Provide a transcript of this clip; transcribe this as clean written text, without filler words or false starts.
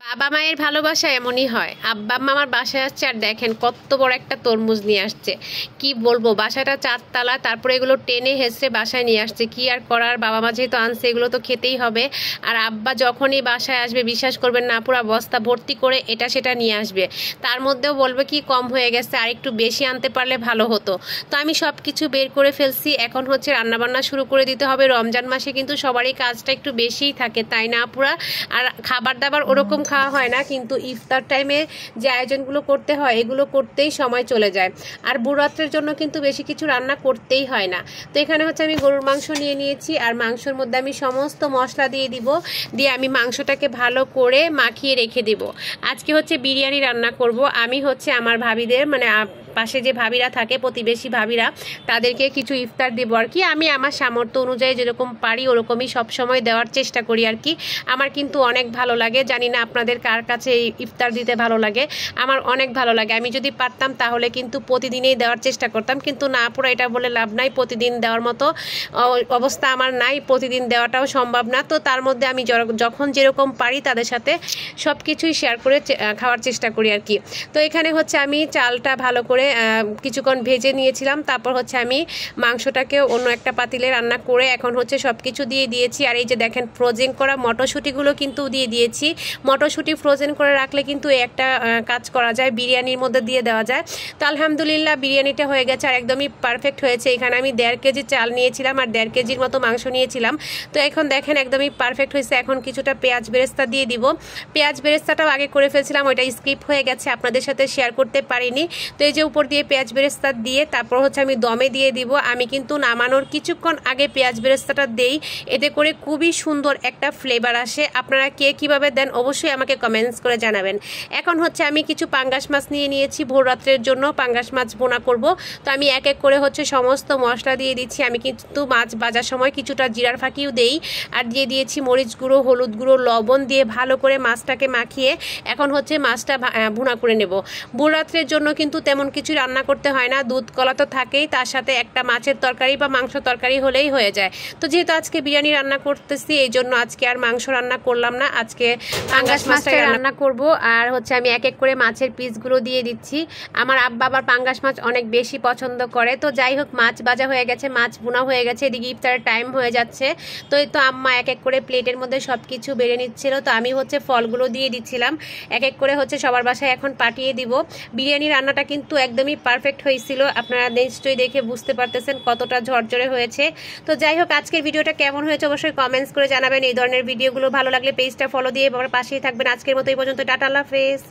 বাবা মায়ের ভালোবাসা এমনই হয়। আব্বা আম্মা আমার বাসায় আসছে আর দেখেন কত বড় একটা তরমুজ নিয়ে আসছে। কি বলবো, বাসাটা 4 তলা, তারপরে এগুলো টেনে হেসড়ে বাসায় নিয়ে আসছে। কি আর করার, বাবা মা যেহেতু আনছে এগুলো তো খেতেই হবে। আর আব্বা যখনই বাসায় আসবে বিশ্বাস করবেন না, পুরো বস্তা ভর্তি করে এটা সেটা নিয়ে আসবে। তার মধ্যেও বলবে কি কম হয়ে গেছে, আর একটু বেশি আনতে পারলে ভালো হতো। তো আমি সব কিছু বের করে ফেলছি। এখন হচ্ছে রান্নাবান্না শুরু করে দিতে হবে। রমজান মাসে কিন্তু সবারই কাজটা একটু বেশিই থাকে, তাই না পুরা? আর খাবার দাবার ওরকম খাওয়া হয় না, কিন্তু ইফতার টাইমে যে আয়োজনগুলো করতে হয় এগুলো করতেই সময় চলে যায়। আর বুড়াত্রের জন্য কিন্তু বেশি কিছু রান্না করতেই হয় না। তো এখানে হচ্ছে আমি গরুর মাংস নিয়ে নিয়েছি, আর মাংসের মধ্যে আমি সমস্ত মশলা দিয়ে দিব। দিয়ে আমি মাংসটাকে ভালো করে মাখিয়ে রেখে দেব। আজকে হচ্ছে বিরিয়ানি রান্না করব। আমি হচ্ছে আমার ভাবিদের মানে পাশে যে ভাবিরা থাকে, প্রতিবেশী ভাবিরা, তাদেরকে কিছু ইফতার দেবো আর কি। আমি আমার সামর্থ্য অনুযায়ী যেরকম পারি ওরকমই সবসময় দেওয়ার চেষ্টা করি আর কি। আমার কিন্তু অনেক ভালো লাগে, জানি না আপনাদের কার কাছে এই ইফতার দিতে ভালো লাগে। আমার অনেক ভালো লাগে। আমি যদি পারতাম তাহলে কিন্তু প্রতিদিনই দেওয়ার চেষ্টা করতাম, কিন্তু না পুরো এটা বলে লাভ নাই, প্রতিদিন দেওয়ার মতো অবস্থা আমার নাই, প্রতিদিন দেওয়াটাও সম্ভব না। তো তার মধ্যে আমি যখন যেরকম পারি তাদের সাথে সব কিছুই শেয়ার করে খাওয়ার চেষ্টা করি আর কি। তো এখানে হচ্ছে আমি চালটা ভালো করে কিছুক্ষণ ভেজে নিয়েছিলাম। তারপর হচ্ছে আমি মাংসটাকে অন্য একটা পাতিলে রান্না করে এখন হচ্ছে সব কিছু দিয়ে দিয়েছি। আর এই যে দেখেন ফ্রোজেন করা মটরশুঁটিগুলো কিন্তু দিয়ে দিয়েছি। মটরশুঁটি ফ্রোজেন করে রাখলে কিন্তু একটা কাজ করা যায়, বিরিয়ানির মধ্যে দিয়ে দেওয়া যায়। তো আলহামদুলিল্লাহ বিরিয়ানিটা হয়ে গেছে আর একদমই পারফেক্ট হয়েছে। এখানে আমি 1.5 কেজি চাল নিয়েছিলাম আর 1.5 কেজির মতো মাংস নিয়েছিলাম। তো এখন দেখেন একদমই পারফেক্ট হয়েছে। এখন কিছুটা পেঁয়াজ বেরেস্তা দিয়ে দিব। পেঁয়াজ বেরেস্তাটাও আগে করে ফেলছিলাম, ওইটা স্কিপ হয়ে গেছে, আপনাদের সাথে শেয়ার করতে পারিনি। তো এই যে উপর দিয়ে পেঁয়াজ বেরেস্তা দিয়ে তারপর হচ্ছে আমি দমে দিয়ে দিব। আমি কিন্তু নামানোর কিছুক্ষণ আগে পেঁয়াজ বেরেস্তাটা দেই, এতে করে খুবই সুন্দর একটা ফ্লেভার আসে। আপনারা কে কীভাবে দেন অবশ্যই আমাকে কমেন্টস করে জানাবেন। এখন হচ্ছে আমি কিছু পাঙ্গাস মাছ নিয়ে নিয়েছি, ভোররাত্রের জন্য পাঙ্গাস মাছ ভুনা করব। তো আমি এক এক করে হচ্ছে সমস্ত মশলা দিয়ে দিচ্ছি। আমি কিন্তু মাছ ভাজার সময় কিছুটা জিরার ফাঁকিও দেই, আর দিয়ে দিয়েছি মরিচ গুঁড়ো, হলুদ গুঁড়ো, লবণ দিয়ে ভালো করে মাছটাকে মাখিয়ে এখন হচ্ছে মাছটা ভুনা করে নেব। ভোররাত্রের জন্য কিন্তু তেমন কিছু রান্না করতে হয় না, দুধ কলা তো থাকেই, তার সাথে একটা মাছের তরকারি বা মাংস তরকারি হলেই হয়ে যায়। তো যেহেতু আজকে বিরিয়ানি রান্না করতেছি এই জন্য আজকে আর মাংস রান্না করলাম না, আজকে পাঙ্গাস মাছটাই রান্না করব। আর হচ্ছে আমি এক এক করে মাছের পিসগুলো দিয়ে দিচ্ছি। আমার আব্বা আবার পাঙ্গাস মাছ অনেক বেশি পছন্দ করে। তো যাই হোক, মাছ ভাজা হয়ে গেছে, মাছ ভুনা হয়ে গেছে, এদিকে ইফতারের টাইম হয়ে যাচ্ছে। তো এই তো আম্মা এক এক করে প্লেটের মধ্যে সব কিছু বেড়ে নিচ্ছিল। তো আমি হচ্ছে ফলগুলো দিয়ে দিচ্ছিলাম, এক এক করে হচ্ছে সবার বাসায় এখন পাঠিয়ে দিব। বিরিয়ানি রান্নাটা কিন্তু একদমই পারফেক্ট হয়েছিল, আপনারা নিশ্চয়ই দেখে বুঝতে পারতেছেন কতটা ঝরঝরে হয়েছে। তো যাই হোক, আজকের ভিডিওটা কেমন হয়েছে অবশ্যই কমেন্টস করে জানাবেন। এই ধরনের ভিডিওগুলো ভালো লাগলে পেজটা ফলো দিয়ে আমার পাশেই থাকবেন। আজকের মতো এই পর্যন্ত, টাটা, আল্লাহ হাফেজ।